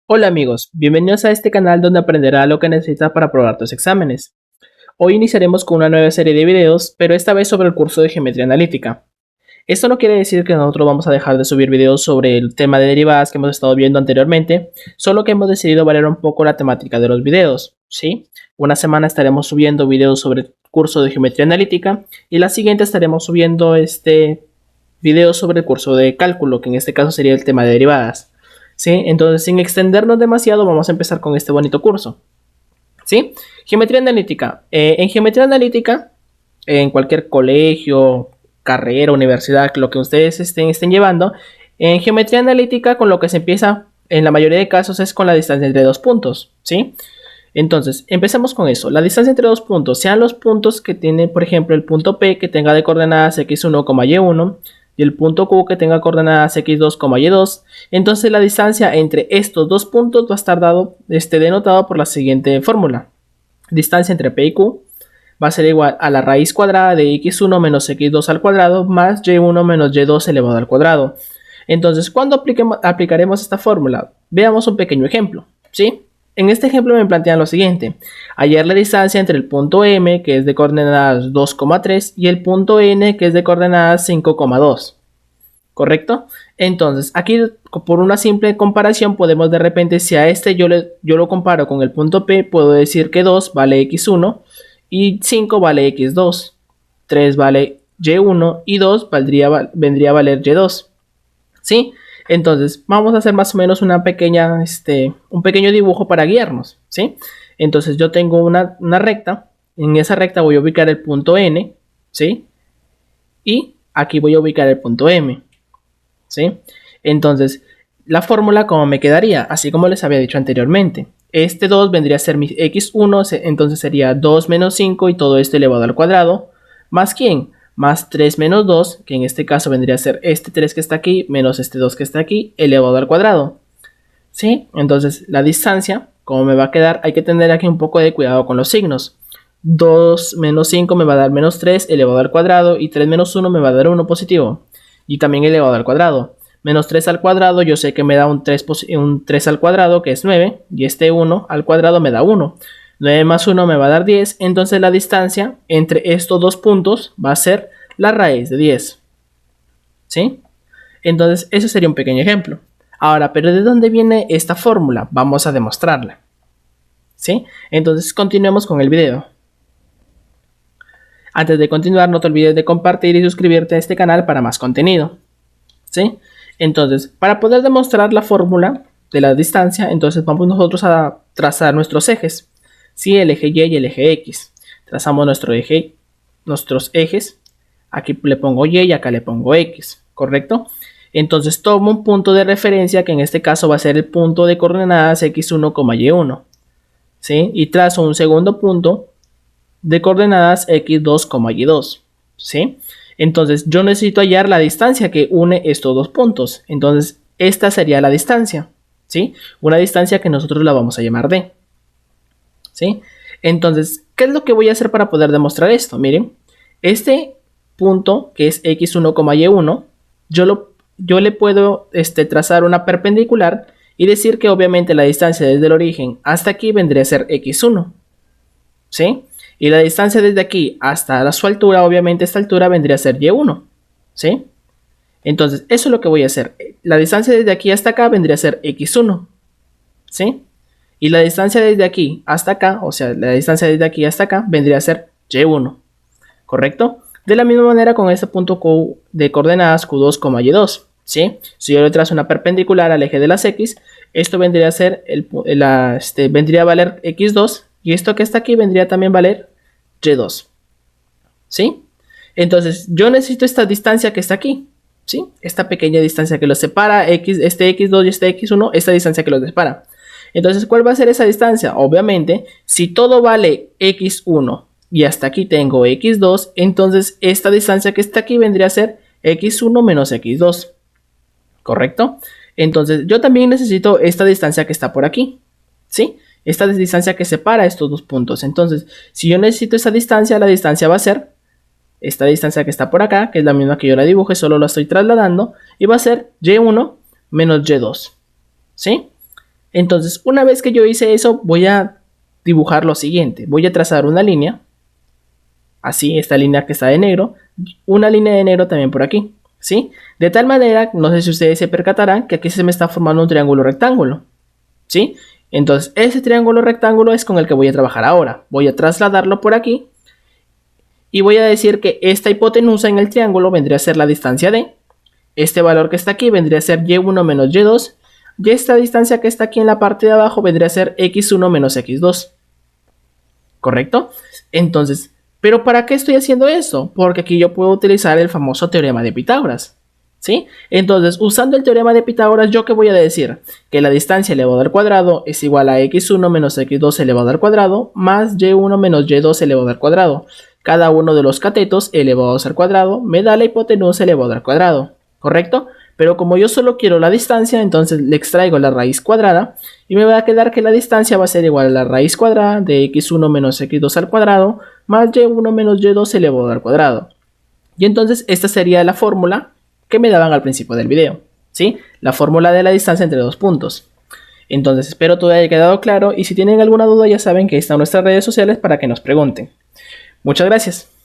Hola amigos, bienvenidos a este canal donde aprenderás lo que necesitas para aprobar tus exámenes. Hoy iniciaremos con una nueva serie de videos, pero esta vez sobre el curso de Geometría Analítica. Esto no quiere decir que nosotros vamos a dejar de subir videos sobre el tema de derivadas que hemos estado viendo anteriormente, solo que hemos decidido variar un poco la temática de los videos, ¿sí? Una semana estaremos subiendo videos sobre el curso de Geometría Analítica y la siguiente estaremos subiendo videos sobre el curso de cálculo, que en este caso sería el tema de derivadas. ¿Sí? Entonces, sin extendernos demasiado, vamos a empezar con este bonito curso. ¿Sí? Geometría analítica. En geometría analítica, en cualquier colegio, carrera, universidad, lo que ustedes estén llevando, en geometría analítica con lo que se empieza en la mayoría de casos es con la distancia entre dos puntos. ¿Sí? Entonces, empecemos con eso. La distancia entre dos puntos, sean los puntos que tiene, por ejemplo, el punto P que tenga de coordenadas x1, y1, y el punto Q que tenga coordenadas x2, y2. Entonces, la distancia entre estos dos puntos va a estar denotado por la siguiente fórmula. Distancia entre P y Q va a ser igual a la raíz cuadrada de x1 menos x2 al cuadrado más y1 menos y2 elevado al cuadrado. Entonces, ¿cuándo aplicaremos esta fórmula? Veamos un pequeño ejemplo, ¿sí? En este ejemplo me plantean lo siguiente. Hallar la distancia entre el punto M, que es de coordenadas 2,3, y el punto N, que es de coordenadas 5,2. ¿Correcto? Entonces, aquí por una simple comparación podemos de repente, si a yo lo comparo con el punto P, puedo decir que 2 vale x1 y 5 vale x2, 3 vale y1 y 2 vendría a valer y2. ¿Sí? Entonces, vamos a hacer más o menos un pequeño dibujo para guiarnos, ¿sí? Entonces, yo tengo una recta. En esa recta voy a ubicar el punto N, ¿sí? Y aquí voy a ubicar el punto M, ¿sí? Entonces, la fórmula, ¿cómo me quedaría? Así como les había dicho anteriormente. Este 2 vendría a ser mi x1, entonces sería 2 menos 5 y todo esto elevado al cuadrado. ¿Más quién? Más 3 menos 2, que en este caso vendría a ser este 3 que está aquí, menos este 2 que está aquí, elevado al cuadrado. ¿Sí? Entonces, la distancia, ¿cómo me va a quedar? Hay que tener aquí un poco de cuidado con los signos. 2 menos 5 me va a dar menos 3 elevado al cuadrado y 3 menos 1 me va a dar 1 positivo. Y también elevado al cuadrado. Menos 3 al cuadrado, yo sé que me da un 3 al cuadrado, que es 9, y este 1 al cuadrado me da 1. 9 más 1 me va a dar 10, entonces la distancia entre estos dos puntos va a ser la raíz de 10. ¿Sí? Entonces, eso sería un pequeño ejemplo. Ahora, ¿pero de dónde viene esta fórmula? Vamos a demostrarla. ¿Sí? Entonces, continuemos con el video. Antes de continuar, no te olvides de compartir y suscribirte a este canal para más contenido. ¿Sí? Entonces, para poder demostrar la fórmula de la distancia, entonces vamos nosotros a trazar nuestros ejes. ¿Sí? El eje Y y el eje X. Trazamos nuestros ejes. Aquí le pongo Y y acá le pongo X. ¿Correcto? Entonces tomo un punto de referencia que en este caso va a ser el punto de coordenadas x1, y1. ¿Sí? Y trazo un segundo punto de coordenadas x2, y2. ¿Sí? Entonces yo necesito hallar la distancia que une estos dos puntos. Entonces esta sería la distancia. ¿Sí? Una distancia que nosotros la vamos a llamar D. ¿Sí? Entonces, ¿qué es lo que voy a hacer para poder demostrar esto? Miren, este punto que es x1, y1, yo le puedo trazar una perpendicular y decir que obviamente la distancia desde el origen hasta aquí vendría a ser x1. ¿Sí? Y la distancia desde aquí hasta su altura, obviamente esta altura vendría a ser y1. ¿Sí? Entonces, eso es lo que voy a hacer. La distancia desde aquí hasta acá vendría a ser x1. ¿Sí? Y la distancia desde aquí hasta acá, o sea, la distancia desde aquí hasta acá, vendría a ser y1. ¿Correcto? De la misma manera con este punto Q de coordenadas Q2, y2. ¿Sí? Si yo le trazo una perpendicular al eje de las X, esto vendría a ser vendría a valer X2 y esto que está aquí vendría también a valer Y2. ¿Sí? Entonces, yo necesito esta distancia que está aquí. ¿Sí? Esta pequeña distancia que los separa, este X2 y este X1, esta distancia que los separa. Entonces, ¿cuál va a ser esa distancia? Obviamente, si todo vale X1 y hasta aquí tengo x2, entonces esta distancia que está aquí vendría a ser x1 menos x2. ¿Correcto? Entonces yo también necesito esta distancia que está por aquí. ¿Sí? Esta distancia que separa estos dos puntos. Entonces, si yo necesito esa distancia, la distancia va a ser esta distancia que está por acá, que es la misma que yo la dibujé, solo la estoy trasladando, y va a ser y1 menos y2. ¿Sí? Entonces, una vez que yo hice eso, voy a dibujar lo siguiente. Voy a trazar una línea, así, esta línea que está de negro, una línea de negro también por aquí, ¿sí? De tal manera, no sé si ustedes se percatarán que aquí se me está formando un triángulo rectángulo, ¿sí? Entonces, ese triángulo rectángulo es con el que voy a trabajar ahora. Voy a trasladarlo por aquí y voy a decir que esta hipotenusa en el triángulo vendría a ser la distancia D. Este valor que está aquí vendría a ser y1 menos y2. Y esta distancia que está aquí en la parte de abajo vendría a ser x1 menos x2. ¿Correcto? Entonces, ¿pero para qué estoy haciendo eso? Porque aquí yo puedo utilizar el famoso teorema de Pitágoras. ¿Sí? Entonces, usando el teorema de Pitágoras, ¿yo qué voy a decir? Que la distancia elevado al cuadrado es igual a x1 menos x2 elevado al cuadrado más y1 menos y2 elevado al cuadrado. Cada uno de los catetos elevados al cuadrado me da la hipotenusa elevada al cuadrado. ¿Correcto? Pero como yo solo quiero la distancia, entonces le extraigo la raíz cuadrada y me va a quedar que la distancia va a ser igual a la raíz cuadrada de x1 menos x2 al cuadrado más y1 menos y2 elevado al cuadrado. Y entonces esta sería la fórmula que me daban al principio del video, ¿sí? La fórmula de la distancia entre dos puntos. Entonces espero todo haya quedado claro y si tienen alguna duda ya saben que están nuestras redes sociales para que nos pregunten. Muchas gracias.